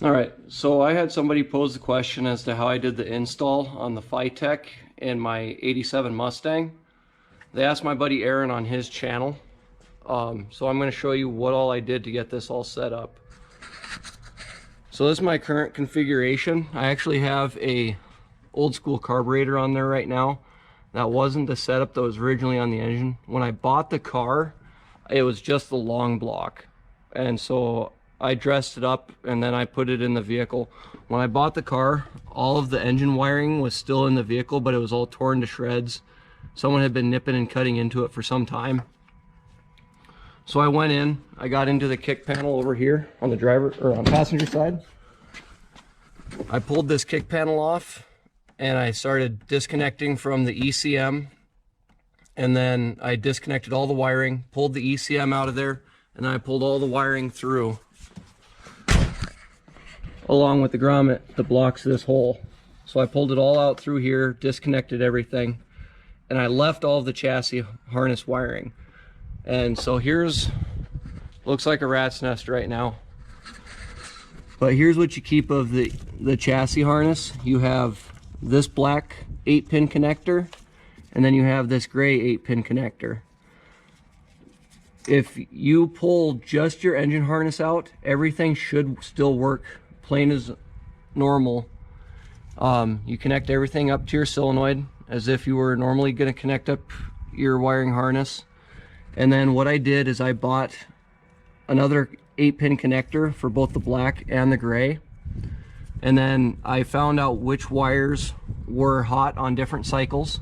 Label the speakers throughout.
Speaker 1: All right, so I had somebody pose the question as to how I did the install on the Fitech in my 87 Mustang. They asked my buddy Aaron on his channel. So I'm going to show you what all I did to get this all set up. So this is my current configuration. I actually have a old school carburetor on there right now. That wasn't the setup that was originally on the engine. When I bought the car, it was just the long block. And so I dressed it up and then I put it in the vehicle. When I bought the car, all of the engine wiring was still in the vehicle, but it was all torn to shreds. Someone had been nipping and cutting into it for some time. So I went in, I got into the kick panel over here on the driver or on passenger side. I pulled this kick panel off and I started disconnecting from the ECM, and then I disconnected all the wiring, pulled the ECM out of there, and then I pulled all the wiring through along with the grommet that blocks this hole. So I pulled it all out through here, disconnected everything, and I left all of the chassis harness wiring. And so here's, looks like a rat's nest right now, but here's what you keep of the chassis harness. You have this black 8-pin connector, and then you have this gray 8-pin connector. If you pull just your engine harness out, everything should still work plain as normal. You connect everything up to your solenoid as if you were normally going to connect up your wiring harness. And then what I did is I bought another 8-pin connector for both the black and the gray. And then I found out which wires were hot on different cycles.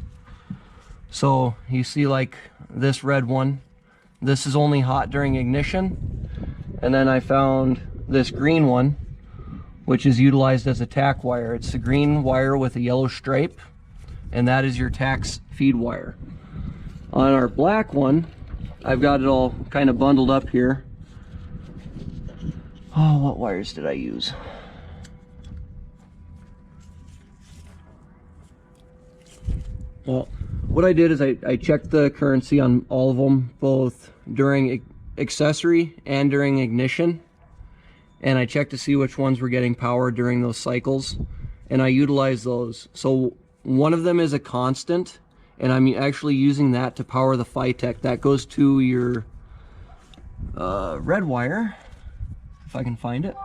Speaker 1: So you see, like this red one, this is only hot during ignition. And then I found this green one, which is utilized as a tack wire. It's the green wire with a yellow stripe, and that is your tack's feed wire. On our black one, I've got it all kind of bundled up here. Oh, what wires did I use? Well, what I did is I checked the currency on all of them, both during accessory and during ignition. And I checked to see which ones were getting power during those cycles, and I utilized those. So one of them is a constant, and I'm actually using that to power the Fitech. That goes to your red wire, if I can find it.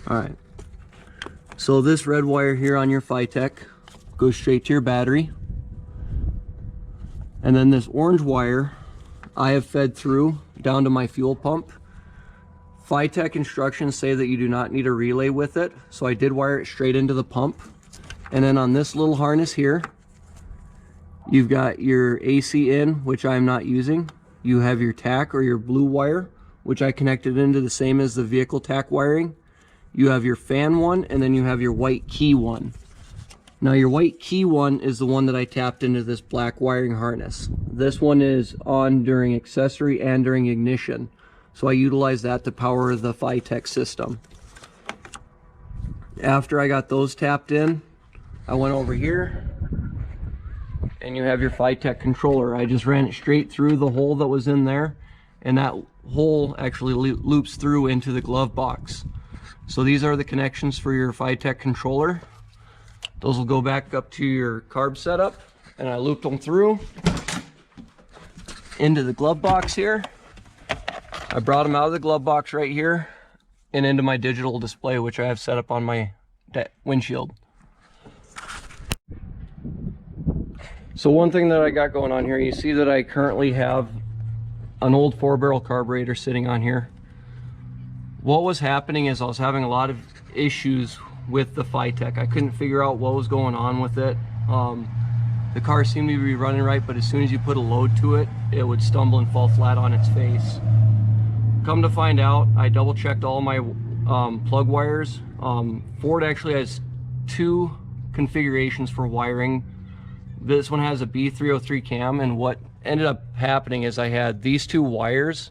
Speaker 1: All right, so this red wire here on your Fitech goes straight to your battery. And then this orange wire I have fed through down to my fuel pump. Fitech instructions say that you do not need a relay with it, so I did wire it straight into the pump. And then on this little harness here, you've got your AC in, which I'm not using. You have your tack or your blue wire, which I connected into the same as the vehicle tack wiring. You have your fan one, and then you have your white key one. Now your white key one is the one that I tapped into this black wiring harness. This one is on during accessory and during ignition. So I utilize that to power the Fitech system. After I got those tapped in, I went over here and you have your Fitech controller. I just ran it straight through the hole that was in there, and that hole actually loops through into the glove box. So these are the connections for your Fitech controller. Those will go back up to your carb setup, and I looped them through into the glove box here. I brought them out of the glove box right here and into my digital display, which I have set up on my windshield. So one thing that I got going on here, you see that I currently have an old 4-barrel carburetor sitting on here. What was happening is I was having a lot of issues with the Fitech. I couldn't figure out what was going on with it. The car seemed to be running right, but as soon as you put a load to it, it would stumble and fall flat on its face. Come to find out, I double checked all my plug wires. Ford actually has 2 configurations for wiring. This one has a B303 cam, and what ended up happening is I had these 2 wires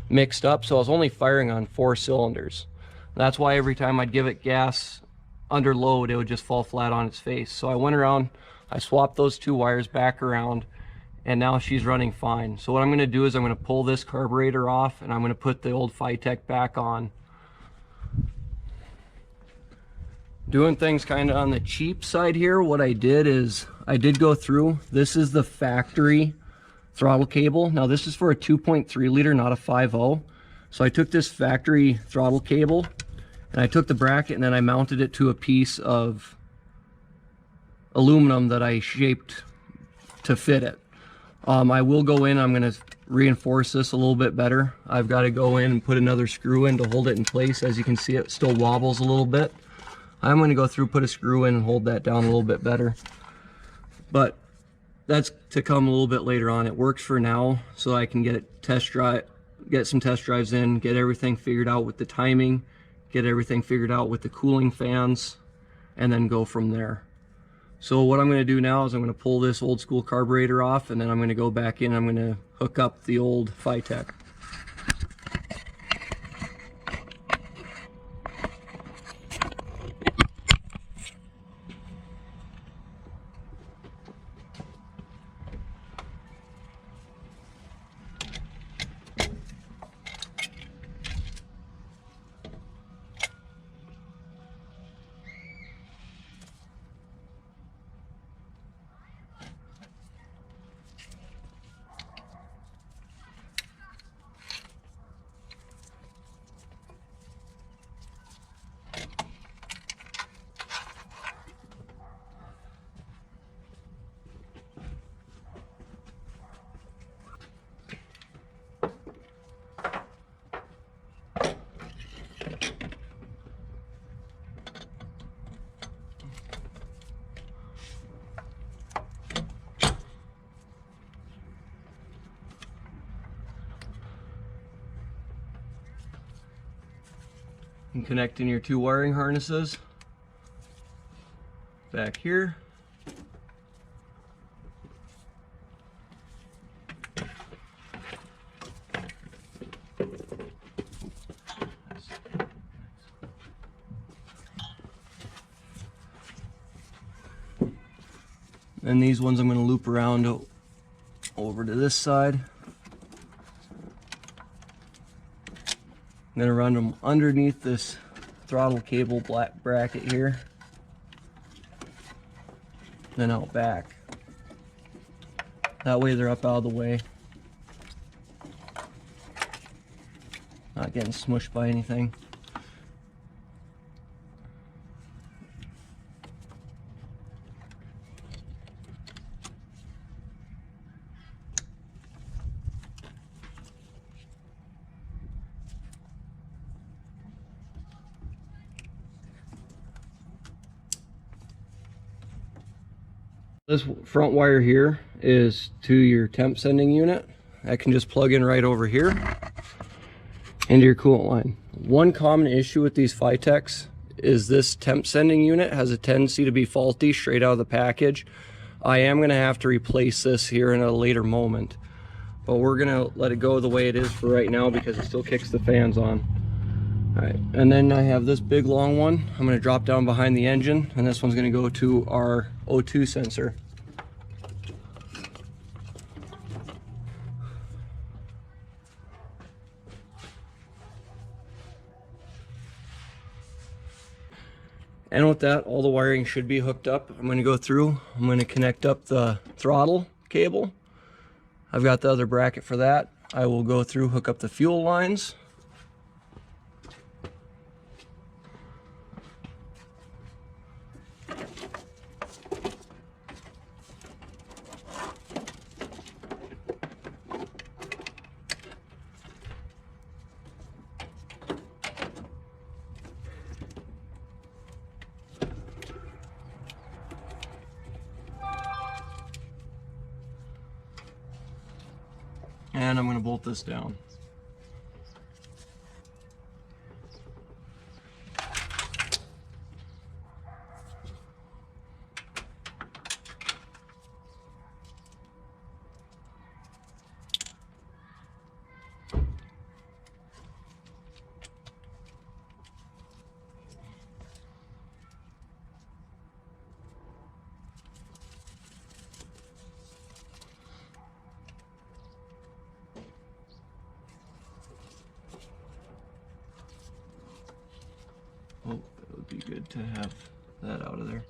Speaker 1: mixed up, so I was only firing on 4 cylinders. That's why every time I'd give it gas under load, it would just fall flat on its face. So I went around, I swapped those 2 wires back around, and now she's running fine. So what I'm going to do is I'm going to pull this carburetor off, and I'm going to put the old Fitech back on. Doing things kind of on the cheap side here, what I did is I did go through, this is the factory throttle cable. Now this is for a 2.3 liter, not a 5.0. So I took this factory throttle cable and I took the bracket and then I mounted it to a piece of aluminum that I shaped to fit it. I will go in, I'm going to reinforce this a little bit better. I've got to go in and put another screw in to hold it in place. As you can see, it still wobbles a little bit. I'm going to go through, put a screw in and hold that down a little bit better. But that's to come a little bit later on. It works for now, so I can get some test drives in, get everything figured out with the timing, get everything figured out with the cooling fans, and then go from there. So what I'm going to do now is I'm going to pull this old school carburetor off, and then I'm going to go back in, I'm going to hook up the old Fitech. And connecting your 2 wiring harnesses back here. And these ones I'm going to loop around over to this side. I'm going to run them underneath this throttle cable black bracket here, then out back. That way they're up out of the way, not getting smushed by anything. This front wire here is to your temp sending unit. That can just plug in right over here into your coolant line. One common issue with these Fitechs is this temp sending unit has a tendency to be faulty straight out of the package. I am going to have to replace this here in a later moment, but we're going to let it go the way it is for right now because it still kicks the fans on. Alright, and then I have this big long one. I'm going to drop down behind the engine, and this one's going to go to our O2 sensor. And with that, all the wiring should be hooked up. I'm going to go through, I'm going to connect up the throttle cable. I've got the other bracket for that. I will go through, hook up the fuel lines. And I'm going to bolt this down. Oh, it would be good to have that out of there.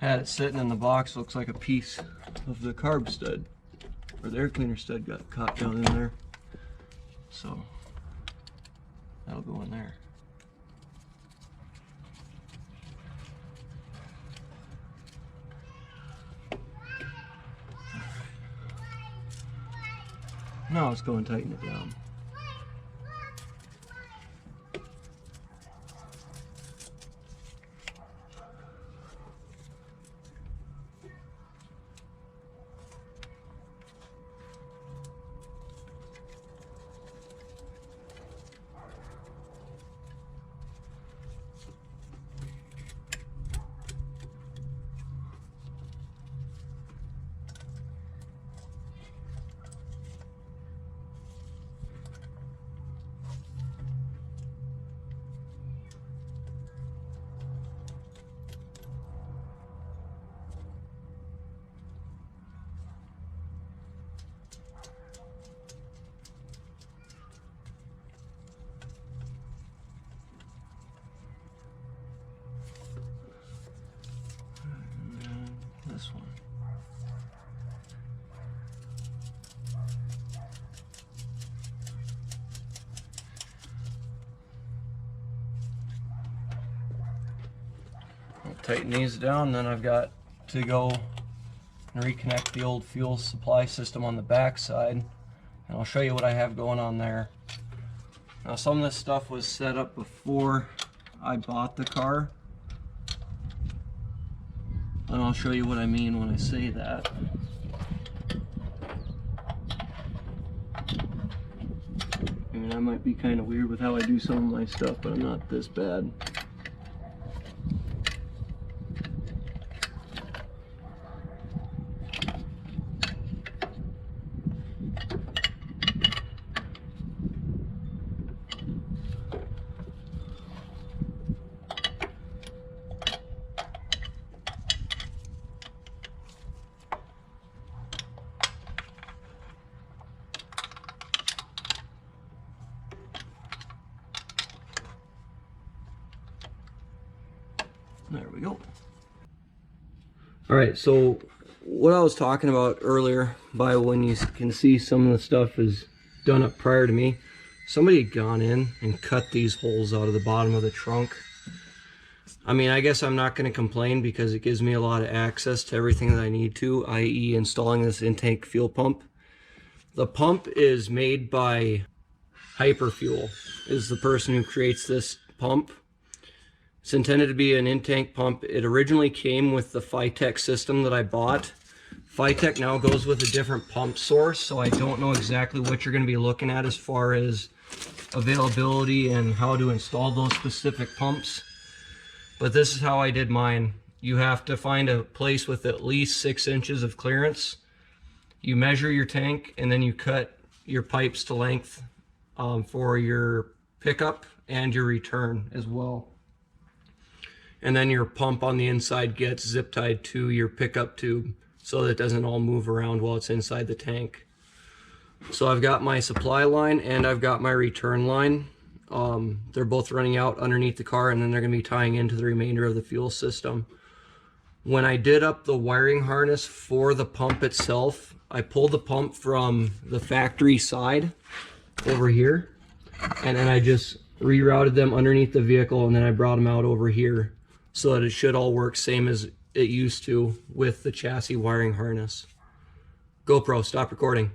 Speaker 1: Had it sitting in the box, looks like a piece of the carb stud, or the air cleaner stud got caught down in there. So that'll go in there. Now let's go and tighten it down. This one. I'll tighten these down, then I've got to go and reconnect the old fuel supply system on the back side, and I'll show you what I have going on there. Now, some of this stuff was set up before I bought the car, and I'll show you what I mean when I say that. I mean, I might be kind of weird with how I do some of my stuff, but I'm not this bad. There we go. All right, so what I was talking about earlier, by when you can see some of the stuff is done up prior to me, somebody had gone in and cut these holes out of the bottom of the trunk. I mean, I guess I'm not going to complain because it gives me a lot of access to everything that I need to, i.e. installing this intake fuel pump. The pump is made by Hyperfuel, is the person who creates this pump. It's intended to be an in-tank pump. It originally came with the Fitech system that I bought. Fitech now goes with a different pump source, so I don't know exactly what you're going to be looking at as far as availability and how to install those specific pumps. But this is how I did mine. You have to find a place with at least 6 inches of clearance. You measure your tank, and then you cut your pipes to length for your pickup and your return as well. And then your pump on the inside gets zip tied to your pickup tube so that it doesn't all move around while it's inside the tank. So I've got my supply line and I've got my return line. They're both running out underneath the car, and then they're going to be tying into the remainder of the fuel system. When I did up the wiring harness for the pump itself, I pulled the pump from the factory side over here, and then I just rerouted them underneath the vehicle, and then I brought them out over here so that it should all work same as it used to with the chassis wiring harness. GoPro, stop recording.